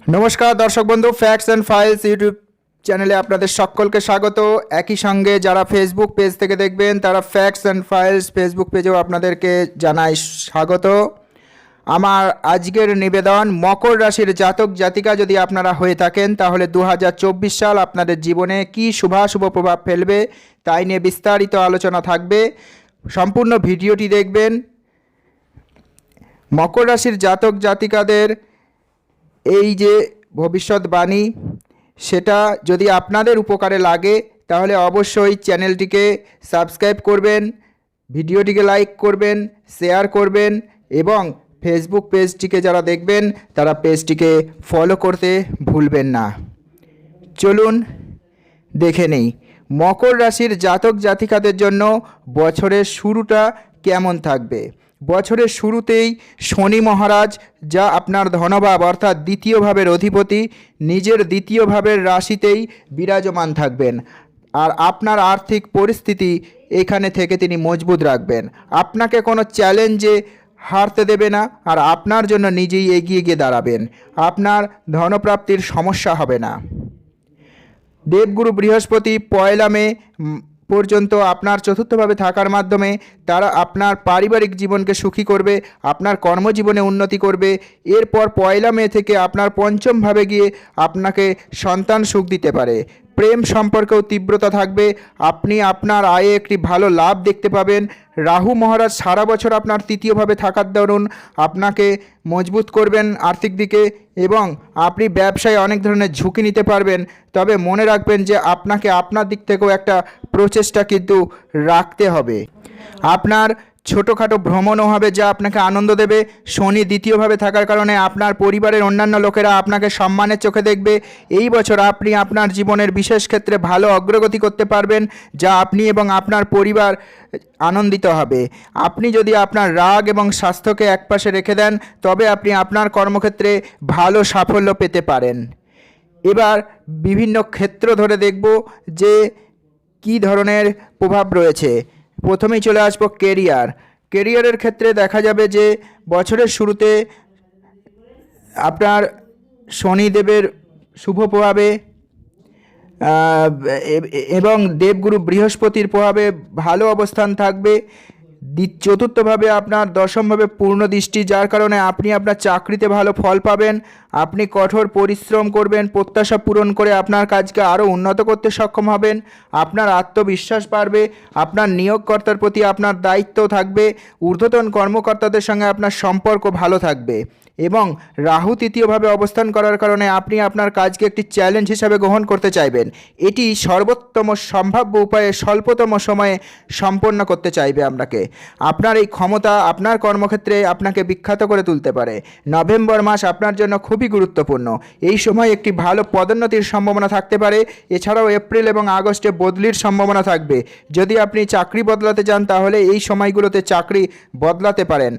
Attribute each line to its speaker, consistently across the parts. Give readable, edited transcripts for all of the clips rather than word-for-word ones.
Speaker 1: নমস্কার দর্শক বন্ধু, ফ্যাক্টস অ্যান্ড ফাইলস ইউটিউব চ্যানেলে আপনাদের সকলকে স্বাগত। একই সঙ্গে যারা ফেসবুক পেজ থেকে দেখবেন তারা ফ্যাক্টস অ্যান্ড ফাইলস ফেসবুক পেজেও আপনাদেরকে জানাই স্বাগত। আমার আজকের নিবেদন, মকর রাশির জাতক জাতিকা যদি আপনারা হয়ে থাকেন তাহলে 2024 সাল আপনাদের জীবনে কী শুভাশুভ প্রভাব ফেলবে তাই নিয়ে বিস্তারিত আলোচনা থাকবে। সম্পূর্ণ ভিডিওটি দেখবেন। মকর রাশির জাতক জাতিকাদের এই যে ভবিষ্যৎবাণী, সেটা যদি আপনাদের উপকারে লাগে তাহলে অবশ্যই চ্যানেলটিকে সাবস্ক্রাইব করবেন, ভিডিওটিকে লাইক করবেন, শেয়ার করবেন এবং ফেসবুক পেজটিকে যারা দেখবেন তারা পেজটিকে ফলো করতে ভুলবেন না। চলুন দেখে নেই মকর রাশির জাতক জাতিকাদের জন্য বছরের শুরুটা কেমন থাকবে। বছরের শুরুতেই শনি মহারাজ, যা আপনার ধনভাব অর্থাৎ দ্বিতীয় ভাবের অধিপতি, নিজের দ্বিতীয় ভাবের রাশিতেই বিরাজমান থাকবেন। আর আপনার আর্থিক পরিস্থিতি এখানে থেকে তিনি মজবুত রাখবেন। আপনাকে কোনো চ্যালেঞ্জে হারতে দেবে না আর আপনার জন্য নিজেই এগিয়ে গিয়ে দাঁড়াবেন। আপনার ধনপ্রাপ্তির সমস্যা হবে না। দেবগুরু বৃহস্পতি 1 মে পর্যন্ত আপনার চতুর্থভাবে থাকার মাধ্যমে তারা আপনার পারিবারিক জীবনকে সুখী করবে, আপনার কর্মজীবনে উন্নতি করবে। এরপর 1 মে থেকে আপনার পঞ্চম ভাবে গিয়ে আপনাকে সন্তান সুখ দিতে পারে। প্রেম সম্পর্কেও তীব্রতা থাকবে। আপনি আপনার আয়ে একটি ভালো লাভ দেখতে পাবেন। রাহু মহারাজ সারা বছর আপনার তৃতীয়ভাবে থাকার দরুন আপনাকে মজবুত করবেন আর্থিক দিকে এবং আপনি ব্যবসায় অনেক ধরনের ঝুঁকি নিতে পারবেন। তবে মনে রাখবেন যে আপনাকে আপনার দিক থেকেও একটা প্রচেষ্টা কিন্তু রাখতে হবে। আপনার ছোটোখাটো ভ্রমণও হবে যা আপনাকে আনন্দ দেবে। শনি দ্বিতীয়ভাবে থাকার কারণে আপনার পরিবারের অন্যান্য লোকেরা আপনাকে সম্মানের চোখে দেখবে। এই বছর আপনি আপনার জীবনের বিশেষ ক্ষেত্রে ভালো অগ্রগতি করতে পারবেন, যা আপনি এবং আপনার পরিবার আনন্দিত হবে। আপনি যদি আপনার রাগ এবং স্বাস্থ্যকে একপাশে রেখে দেন তবে আপনি আপনার কর্মক্ষেত্রে ভালো সাফল্য পেতে পারেন। এবার বিভিন্ন ক্ষেত্র ধরে দেখব যে কী ধরনের প্রভাব রয়েছে। প্রথমেই চলে আসবো কেরিয়ারের ক্ষেত্রে দেখা যাবে যে বছরের শুরুতে আপনার শনিদেবের শুভ প্রভাবে এবং দেবগুরু বৃহস্পতির প্রভাবে ভালো অবস্থান থাকবে। চতুর্থভাবে আপনার দশমভাবে পূর্ণ দৃষ্টি, যার কারণে আপনি আপনার চাকরিতে ভালো ফল পাবেন। আপনি কঠোর পরিশ্রম করবেন, প্রত্যাশা পূরণ করে আপনার কাজকে আরও উন্নত করতে সক্ষম হবেন। আপনার আত্মবিশ্বাস বাড়বে। আপনার নিয়োগকর্তার প্রতি আপনার দায়িত্ব থাকবে। ঊর্ধ্বতন কর্মকর্তাদের সঙ্গে আপনার সম্পর্ক ভালো থাকবে এবং রাহু তৃতীয়ভাবে অবস্থান করার কারণে আপনি আপনার কাজকে একটি চ্যালেঞ্জ হিসাবে গ্রহণ করতে চাইবেন। এটি সর্বোত্তম সম্ভাব্য উপায়ে স্বল্পতম সময়ে সম্পন্ন করতে চাইবে আপনাকে। আপনার এই ক্ষমতা আপনার কর্মক্ষেত্রে আপনাকে বিখ্যাত করে তুলতে পারে। নভেম্বর মাস আপনার জন্য খুবই গুরুত্বপূর্ণ। এই সময় একটি ভালো পদোন্নতির সম্ভাবনা থাকতে পারে। এছাড়াও এপ্রিল এবং আগস্টে বদলির সম্ভাবনা থাকবে। যদি আপনি চাকরি বদলাতে চান তাহলে এই সময়গুলোতে চাকরি বদলাতে পারেন।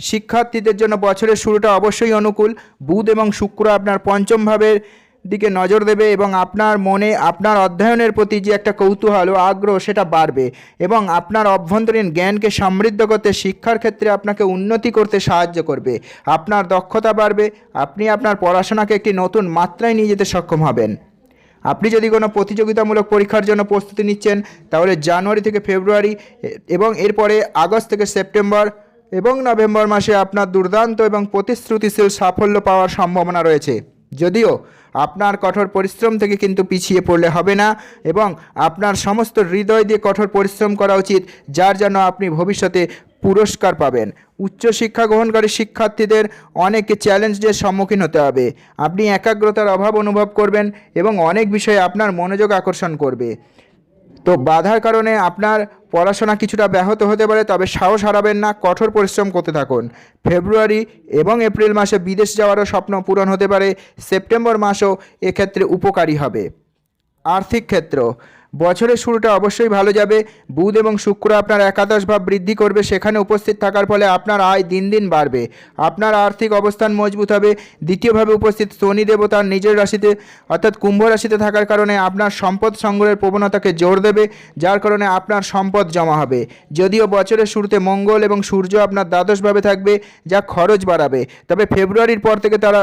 Speaker 1: শিক্ষার্থীদের জন্য বছরের শুরুটা অবশ্যই অনুকূল। বুধ এবং শুক্র আপনার পঞ্চম ভাবের দিকে নজর দেবে এবং আপনার মনে আপনার অধ্যয়নের প্রতি যে একটা কৌতূহল ও আগ্রহ সেটা বাড়বে এবং আপনার অভ্যন্তরীণ জ্ঞানকে সমৃদ্ধ করতে, শিক্ষার ক্ষেত্রে আপনাকে উন্নতি করতে সাহায্য করবে। আপনার দক্ষতা বাড়বে। আপনি আপনার পড়াশোনাকে একটি নতুন মাত্রায় নিয়ে যেতে সক্ষম হবেন। আপনি যদি কোনো প্রতিযোগিতামূলক পরীক্ষার জন্য প্রস্তুতি নিচ্ছেন তাহলে জানুয়ারি থেকে ফেব্রুয়ারি এবং এরপরে আগস্ট থেকে সেপ্টেম্বর এবং নভেম্বর মাসে আপনার দুর্দান্ত এবং প্রতিশ্রুতিশীল সাফল্য পাওয়ার সম্ভাবনা রয়েছে। যদিও আপনার কঠোর পরিশ্রম থেকে কিন্তু পিছিয়ে পড়লে হবে না এবং আপনার সমস্ত হৃদয় দিয়ে কঠোর পরিশ্রম করা উচিত, যার জন্য আপনি ভবিষ্যতে পুরস্কার পাবেন। উচ্চশিক্ষা গ্রহণকারী শিক্ষার্থীদের অনেক চ্যালেঞ্জের সম্মুখীন হতে হবে। আপনি একাগ্রতার অভাব অনুভব করবেন এবং অনেক বিষয়ে আপনার মনোযোগ আকর্ষণ করবে। তো বাধার কারণে আপনার পড়াশোনা কিছুটা ব্যাহত হতে পারে, তবে সাহস হারাবেন না, কঠোর পরিশ্রম করতে থাকুন। ফেব্রুয়ারি এবং এপ্রিল মাসে বিদেশ যাওয়ারও স্বপ্ন পূরণ হতে পারে। সেপ্টেম্বর মাসও এক্ষেত্রে উপকারী হবে। আর্থিক ক্ষেত্র বছরের শুরুটা অবশ্যই ভালো যাবে। বুধ এবং শুক্র আপনার একাদশ ভাব বৃদ্ধি করবে। সেখানে উপস্থিত থাকার ফলে আপনার আয় দিন দিন বাড়বে। আপনার আর্থিক অবস্থান মজবুত হবে। দ্বিতীয়ভাবে উপস্থিত শনি দেবতার নিজের রাশিতে অর্থাৎ কুম্ভ রাশিতে থাকার কারণে আপনার সম্পদ সংগ্রহের প্রবণতাকে জোর দেবে, যার কারণে আপনার সম্পদ জমা হবে। যদিও বছরের শুরুতে মঙ্গল এবং সূর্য আপনার দ্বাদশভাবে থাকবে, যা খরচ বাড়াবে, তবে ফেব্রুয়ারির পর থেকে তারা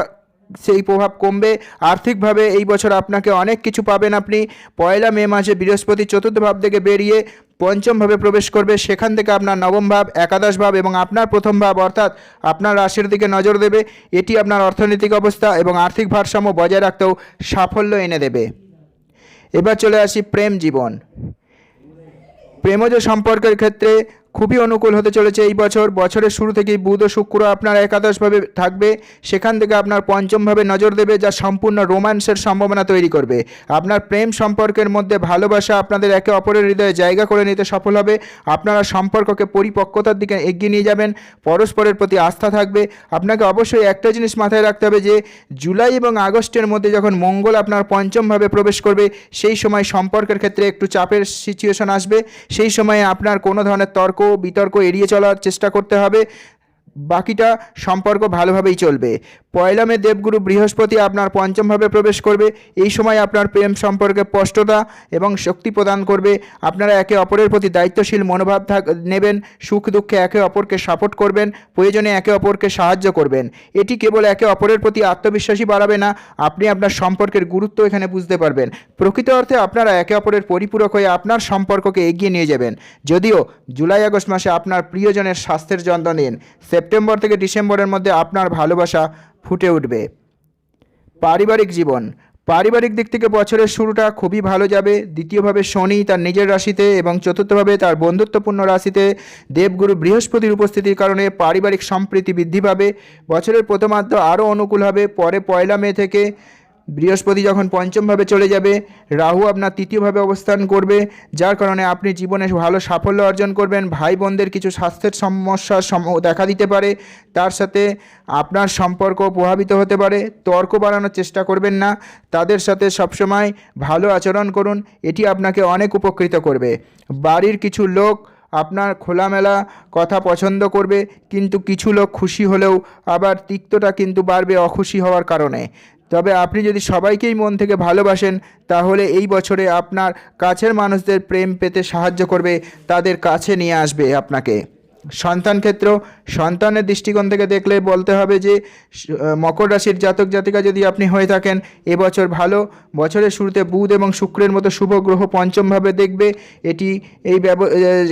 Speaker 1: সেই প্রভাব কমবে। আর্থিকভাবে এই বছর আপনাকে অনেক কিছু পাবেন। আপনি 1 মে মাসে বৃহস্পতি চতুর্থ ভাব থেকে বেরিয়ে পঞ্চম ভাবে প্রবেশ করবে, সেখান থেকে আপনার নবম ভাব, একাদশ ভাব এবং আপনার প্রথম ভাব অর্থাৎ আপনার রাশির দিকে নজর দেবে। এটি আপনার অর্থনৈতিক অবস্থা এবং আর্থিক ভারসাম্য বজায় রাখতেও সাফল্য এনে দেবে। এবার চলে আসি প্রেম জীবন। প্রেমজ সম্পর্কের ক্ষেত্রে খুবই অনুকূল হতে চলেছে এই বছর। বছরের শুরু থেকেই বুধ ও শুক্র আপনার একাদশভাবে থাকবে, সেখান থেকে আপনার পঞ্চমভাবে নজর দেবে, যা সম্পূর্ণ রোম্যান্সের সম্ভাবনা তৈরি করবে। আপনার প্রেম সম্পর্কের মধ্যে ভালোবাসা আপনাদের একে অপরের হৃদয়ে জায়গা করে নিতে সফল হবে। আপনারা সম্পর্ককে পরিপক্কতার দিকে এগিয়ে নিয়ে যাবেন, পরস্পরের প্রতি আস্থা থাকবে। আপনাকে অবশ্যই একটা জিনিস মাথায় রাখতে হবে যে জুলাই এবং আগস্টের মধ্যে যখন মঙ্গল আপনার পঞ্চমভাবে প্রবেশ করবে, সেই সময় সম্পর্কের ক্ষেত্রে একটু চাপের সিচুয়েশন আসবে। সেই সময়ে আপনার কোনো ধরনের বিতর্ক এড়িয়ে চলার চেষ্টা করতে হবে। বাকিটা সম্পর্ক ভালোভাবেই চলবে। 1 মে দেবগুরু বৃহস্পতি আপনার পঞ্চমভাবে প্রবেশ করবে। এই সময় আপনার প্রেম সম্পর্কে স্পষ্টতা এবং শক্তি প্রদান করবে। আপনারা একে অপরের প্রতি দায়িত্বশীল মনোভাব নেবেন, সুখ দুঃখে একে অপরকে সাপোর্ট করবেন, প্রয়োজনে একে অপরকে সাহায্য করবেন। এটি কেবল একে অপরের প্রতি আত্মবিশ্বাসী বাড়াবে না, আপনি আপনার সম্পর্কের গুরুত্ব এখানে বুঝতে পারবেন। প্রকৃত অর্থে আপনারা একে অপরের পরিপূরক হয়ে আপনার সম্পর্ককে এগিয়ে নিয়ে যাবেন। যদিও জুলাই আগস্ট মাসে আপনার প্রিয়জনের স্বাস্থ্যের যত্ন নিন। সেপ্টেম্বর থেকে ডিসেম্বরের মধ্যে আপনার ভালোবাসা ফুটে উঠবে। পারিবারিক জীবন। পারিবারিক দিক থেকে বছরের শুরুটা খুবই ভালো যাবে। দ্বিতীয়ভাবে শনি তার নিজের রাশিতে এবং চতুর্থভাবে তার বন্ধুত্বপূর্ণ রাশিতে দেবগুরু বৃহস্পতির উপস্থিতির কারণে পারিবারিক সম্প্রীতি বৃদ্ধি পাবে। বছরের প্রথমার্ধ আরও অনুকূল হবে। পরে 1 মে থেকে বৃহস্পতি যখন পঞ্চমভাবে চলে যাবে, রাহু আপনার তৃতীয়ভাবে অবস্থান করবে, যার কারণে আপনি জীবনে ভালো সাফল্য অর্জন করবেন। ভাই বোনদের কিছু স্বাস্থ্যের সমস্যার দেখা দিতে পারে, তার সাথে আপনার সম্পর্ক প্রভাবিত হতে পারে। তর্ক বাড়ানোর চেষ্টা করবেন না, তাদের সাথে সবসময় ভালো আচরণ করুন, এটি আপনাকে অনেক উপকৃত করবে। বাড়ির কিছু লোক আপনার খোলামেলা কথা পছন্দ করবে, কিন্তু কিছু লোক খুশি হলেও আবার তিক্ততা কিন্তু বাড়বে অখুশি হওয়ার কারণে। তবে আপনি যদি সবাইকেই মন থেকে ভালোবাসেন, তাহলে এই বছরে আপনার কাছের মানুষদের প্রেম পেতে সাহায্য করবে, তাদের কাছে নিয়ে আসবে আপনাকে। সন্তান ক্ষেত্র, সন্তানের দৃষ্টিকোণ থেকে দেখলে বলতে হবে যে মকর রাশির জাতক জাতিকা যদি আপনি হয়ে থাকেন, এবছর ভালো। বছরের শুরুতে বুধ এবং শুক্রের মতো শুভ গ্রহ পঞ্চমভাবে দেখবে। এটি এই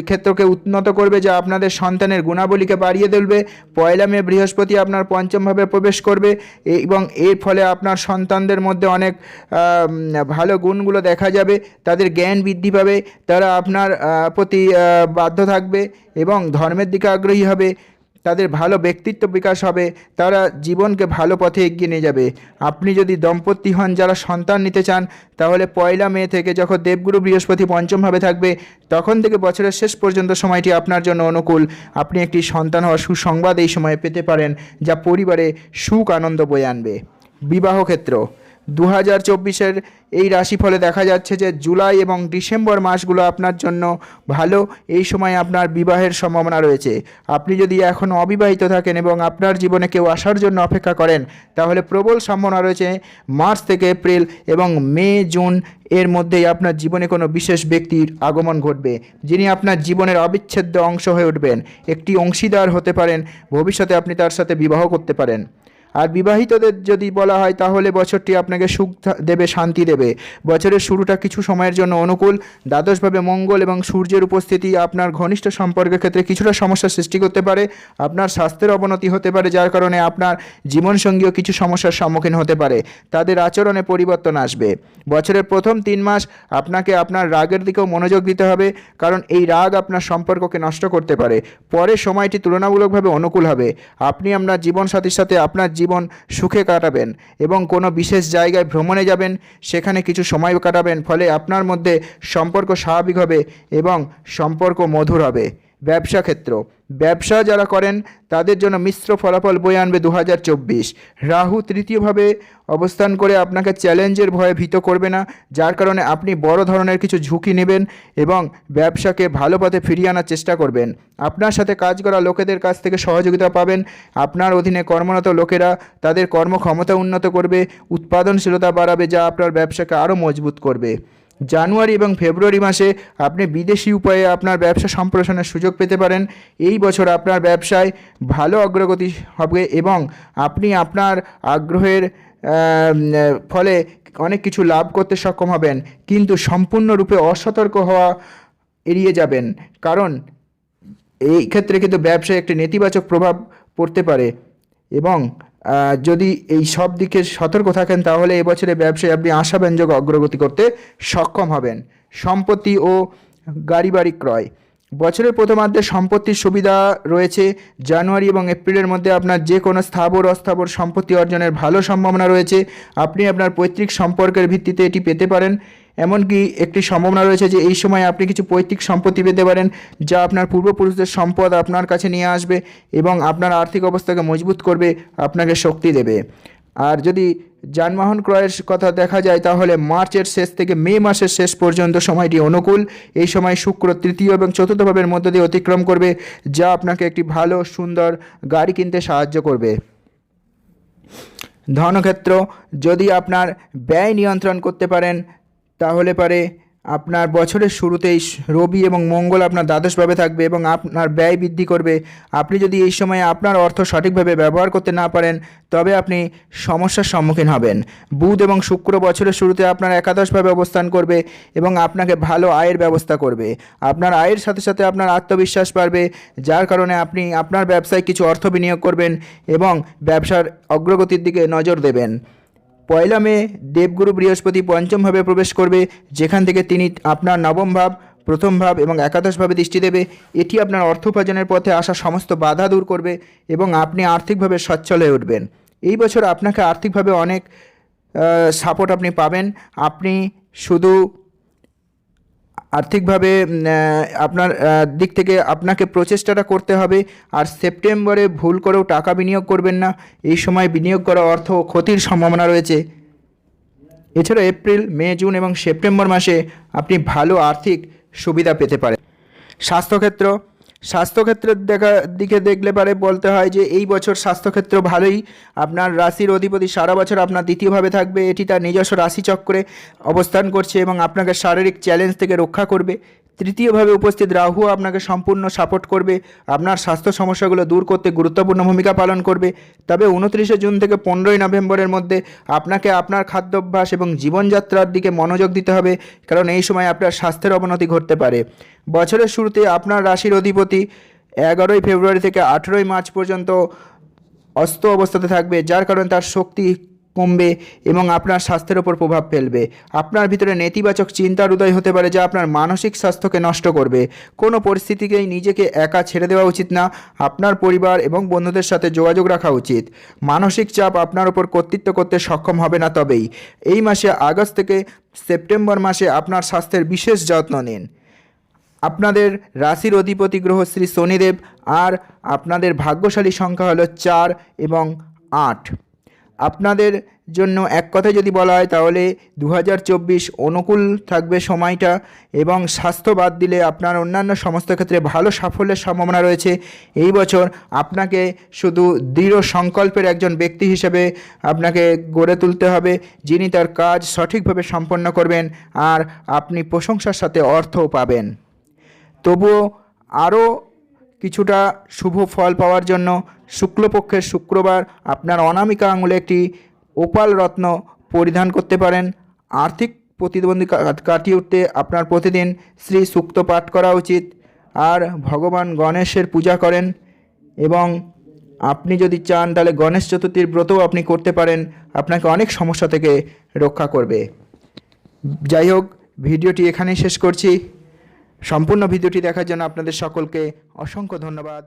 Speaker 1: ক্ষেত্রকে উন্নত করবে, যা আপনাদের সন্তানের গুণাবলীকে বাড়িয়ে তুলবে। 1 মে বৃহস্পতি আপনার পঞ্চমভাবে প্রবেশ করবে এবং এর ফলে আপনার সন্তানদের মধ্যে অনেক ভালো গুণগুলো দেখা যাবে। তাদের জ্ঞান বৃদ্ধি পাবে, তারা আপনার প্রতি বাধ্য থাকবে এবং ধর্মের দিকে আগ্রহী হবে, তাদের ভালো ব্যক্তিত্ব বিকাশ হবে, তারা জীবনকে ভালো পথে এগিয়ে নিয়ে যাবে। আপনি যদি দম্পতি হন, যারা সন্তান নিতে চান, তাহলে 1 মে থেকে যখন দেবগুরু বৃহস্পতি পঞ্চমভাবে থাকবে, তখন থেকে বছরের শেষ পর্যন্ত সময়টি আপনার জন্য অনুকূল। আপনি একটি সন্তান হওয়ার সুসংবাদ এই সময়ে পেতে পারেন, যা পরিবারে সুখ আনন্দ বয়ে আনবে। বিবাহ ক্ষেত্র 2024-এর এই রাশিফলে দেখা যাচ্ছে যে জুলাই এবং ডিসেম্বর মাসগুলো আপনার জন্য ভালো। এই সময় আপনার বিবাহের সম্ভাবনা রয়েছে। আপনি যদি এখনও অবিবাহিত থাকেন এবং আপনার জীবনে কেউ আসার জন্য অপেক্ষা করেন, তাহলে প্রবল সম্ভাবনা রয়েছে মার্চ থেকে এপ্রিল এবং মে জুন এর মধ্যেই আপনার জীবনে কোনো বিশেষ ব্যক্তির আগমন ঘটবে, যিনি আপনার জীবনের অবিচ্ছেদ্য অংশ হয়ে উঠবেন। একটি অংশীদার হতে পারেন, ভবিষ্যতে আপনি তার সাথে বিবাহ করতে পারেন। আর বিবাহিতদের যদি বলা হয়, তাহলে বছরটি আপনাকে সুখ দেবে, শান্তি দেবে। বছরের শুরুটা কিছু সময়ের জন্য অনুকূল। দ্বাদশভাবে মঙ্গল এবং সূর্যের উপস্থিতি আপনার ঘনিষ্ঠ সম্পর্কের ক্ষেত্রে কিছুটা সমস্যার সৃষ্টি করতে পারে। আপনার স্বাস্থ্যের অবনতি হতে পারে, যার কারণে আপনার জীবনসঙ্গীও কিছু সমস্যার সম্মুখীন হতে পারে। তাদের আচরণে পরিবর্তন আসবে। বছরের প্রথম 3 মাস আপনাকে আপনার রাগের দিকেও মনোযোগ দিতে হবে, কারণ এই রাগ আপনার সম্পর্ককে নষ্ট করতে পারে। পরের সময়টি তুলনামূলকভাবে অনুকূল হবে। আপনি আপনার জীবনসাথীর সাথে আপনার জীবন সুখে কাটাবেন এবং কোনো বিশেষ জায়গায় ভ্রমণে যাবেন, সেখানে কিছু সময় কাটাবেন, ফলে আপনার মধ্যে সম্পর্ক স্বাভাবিক হবে এবং সম্পর্ক মধুর হবে। ব্যবসা ক্ষেত্র, ব্যবসা যারা করেন তাদের জন্য মিশ্র ফলাফল বয়ে আনবে 2024। রাহু তৃতীয়ভাবে অবস্থান করে আপনাকে চ্যালেঞ্জের ভয়ে ভীত করবে না, যার কারণে আপনি বড় ধরনের কিছু ঝুঁকি নেবেন এবং ব্যবসাকে ভালো পথে ফিরিয়ে আনার চেষ্টা করবেন। আপনার সাথে কাজ করা লোকেদের কাছ থেকে সহযোগিতা পাবেন। আপনার অধীনে কর্মরত লোকেরা তাদের কর্মক্ষমতা উন্নত করবে, উৎপাদনশীলতা বাড়াবে, যা আপনার ব্যবসাকে আরও মজবুত করবে। জানুয়ারি এবং ফেব্রুয়ারি মাসে আপনি বিদেশি উপায়ে আপনার ব্যবসা সম্প্রসারণের সুযোগ পেতে পারেন। এই বছর আপনার ব্যবসায় ভালো অগ্রগতি হবে এবং আপনি আপনার আগ্রহের ফলে অনেক কিছু লাভ করতে সক্ষম হবেন, কিন্তু সম্পূর্ণরূপে অসতর্ক হওয়া এড়িয়ে যাবেন, কারণ এই ক্ষেত্রে কিন্তু ব্যবসায় একটি নেতিবাচক প্রভাব পড়তে পারে। এবং যদি এই সব দিকে সতর্ক থাকেন তাহলে এবছরে ব্যবসায় আপনি আশাব্যঞ্জক অগ্রগতি করতে সক্ষম হবেন। সম্পত্তি ও গাড়ি বাড়ি ক্রয়, বছরের প্রথমার্ধে সম্পত্তির সুবিধা রয়েছে। জানুয়ারি এবং এপ্রিলের মধ্যে আপনার যে কোনো স্থাবর অস্থাবর সম্পত্তি অর্জনের ভালো সম্ভাবনা রয়েছে। আপনি আপনার পৈতৃক সম্পর্কের ভিত্তিতে এটি পেতে পারেন। এমনকি একটি সম্ভাবনা রয়েছে যে এই সময় আপনি কিছু পৈতৃক সম্পত্তি পেতে পারেন, যা আপনার পূর্বপুরুষদের সম্পদ আপনার কাছে নিয়ে আসবে এবং আপনার আর্থিক অবস্থাকে মজবুত করবে, আপনাকে শক্তি দেবে। আর যদি যানবাহন ক্রয়ের কথা দেখা যায় তাহলে মার্চের শেষ থেকে মে মাসের শেষ পর্যন্ত সময়টি অনুকূল। এই সময় শুক্র তৃতীয় এবং চতুর্থ ভাবের মধ্য দিয়ে অতিক্রম করবে, যা আপনাকে একটি ভালো সুন্দর গাড়ি কিনতে সাহায্য করবে। ধনক্ষেত্র, যদি আপনার ব্যয় নিয়ন্ত্রণ করতে পারেন তাহলে পারে আপনার বছরের শুরুতেই রবি এবং মঙ্গল আপনার দ্বাদশভাবে থাকবে এবং আপনার ব্যয় বৃদ্ধি করবে। আপনি যদি এই সময়ে আপনার অর্থ সঠিকভাবে ব্যবহার করতে না পারেন তবে আপনি সমস্যার সম্মুখীন হবেন। বুধ এবং শুক্র বছরের শুরুতে আপনার একাদশভাবে অবস্থান করবে এবং আপনাকে ভালো আয়ের ব্যবস্থা করবে। আপনার আয়ের সাথে সাথে আপনার আত্মবিশ্বাস বাড়বে, যার কারণে আপনি আপনার ব্যবসায় কিছু অর্থ বিনিয়োগ করবেন এবং ব্যবসার অগ্রগতির দিকে নজর দেবেন। পয়লা মে দেবগুরু বৃহস্পতি পঞ্চমভাবে প্রবেশ করবে, যেখান থেকে তিনি আপনার নবম ভাব, প্রথম ভাব এবং একাদশভাবে দৃষ্টি দেবে। এটি আপনার অর্থ উপার্জনের পথে আসা সমস্ত বাধা দূর করবে এবং আপনি আর্থিকভাবে সচ্ছল হয়ে উঠবেন। এই বছর আপনাকে আর্থিকভাবে অনেক সাপোর্ট আপনি পাবেন। আপনি শুধু আর্থিকভাবে আপনার দিক থেকে আপনাকে প্রচেষ্টাটা করতে হবে। আর সেপ্টেম্বরে ভুল করেও টাকা বিনিয়োগ করবেন না, এই সময় বিনিয়োগ করা অর্থ ক্ষতির সম্ভাবনা রয়েছে। এছাড়া এপ্রিল, মে, জুন এবং সেপ্টেম্বর মাসে আপনি ভালো আর্থিক সুবিধা পেতে পারেন। স্বাস্থ্যক্ষেত্রের দিকে দেখলে পারে বলতে হয় যে এই বছর স্বাস্থ্যক্ষেত্র ভালোই। আপনার রাশির অধিপতি সারা বছর আপনার দ্বিতীয়ভাবে থাকবে, এটি তার নিজস্ব রাশিচক্রে অবস্থান করছে এবং আপনাকে শারীরিক চ্যালেঞ্জ থেকে রক্ষা করবে। তৃতীয়ভাবে উপস্থিত রাহু আপনাকে সম্পূর্ণ সাপোর্ট করবে, আপনার স্বাস্থ্য সমস্যাগুলো দূর করতে গুরুত্বপূর্ণ ভূমিকা পালন করবে। তবে 29শে জুন থেকে 15ই নভেম্বরের মধ্যে আপনাকে আপনার খাদ্যাভ্যাস এবং জীবনযাত্রার দিকে মনোযোগ দিতে হবে, কারণ এই সময় আপনার স্বাস্থ্যের অবনতি ঘটতে পারে। বছরের শুরুতে আপনার রাশির অধিপতি 11ই ফেব্রুয়ারি থেকে 18ই মার্চ পর্যন্ত অস্ত অবস্থাতে থাকবে, যার কারণে তার শক্তি কমবে এবং আপনার স্বাস্থ্যের ওপর প্রভাব ফেলবে। আপনার ভিতরে নেতিবাচক চিন্তার উদয় হতে পারে, যা আপনার মানসিক স্বাস্থ্যকে নষ্ট করবে। কোনো পরিস্থিতিকেই নিজেকে একা ছেড়ে দেওয়া উচিত না, আপনার পরিবার এবং বন্ধুদের সাথে যোগাযোগ রাখা উচিত। মানসিক চাপ আপনার ওপর কর্তৃত্ব করতে সক্ষম হবে না। তবেই এই মাসে আগস্ট থেকে সেপ্টেম্বর মাসে আপনার স্বাস্থ্যের বিশেষ যত্ন নিন। আপনাদের রাশির অধিপতি গ্রহ শ্রী শনিদেব, আর আপনাদের ভাগ্যশালী সংখ্যা হলো 4 এবং 8। আপনাদের জন্য এক কথায় যদি বলা হয় তাহলে 2024 অনুকূল থাকবে সময়টা, এবং স্বাস্থ্য বাদ দিলে আপনার অন্যান্য সমস্ত ক্ষেত্রে ভালো সাফল্যের সম্ভাবনা রয়েছে। এই বছর আপনাকে শুধু দৃঢ় সংকল্পের একজন ব্যক্তি হিসেবে আপনাকে গড়ে তুলতে হবে, যিনি তার কাজ সঠিকভাবে সম্পন্ন করবেন, আর আপনি প্রশংসার সাথে অর্থও পাবেন। তবুও আরও কিছুটা শুভ ফল পাওয়ার জন্য শুক্লপক্ষের শুক্রবার আপনার অনামিকা আঙুলে একটি ওপাল রত্ন পরিধান করতে পারেন। আর্থিক প্রতিবন্ধকতা কাটিয়ে উঠতে আপনার প্রতিদিন শ্রী সূক্ত পাঠ করা উচিত, আর ভগবান গণেশের পূজা করেন। এবং আপনি যদি চান তাহলে গণেশ চতুর্থীর ব্রতও আপনি করতে পারেন, আপনাকে অনেক সমস্যা থেকে রক্ষা করবে। যাই হোক, ভিডিওটি এখানেই শেষ করছি। সম্পূর্ণ ভিডিওটি দেখার জন্য আপনাদের সকলকে অসংখ্য ধন্যবাদ।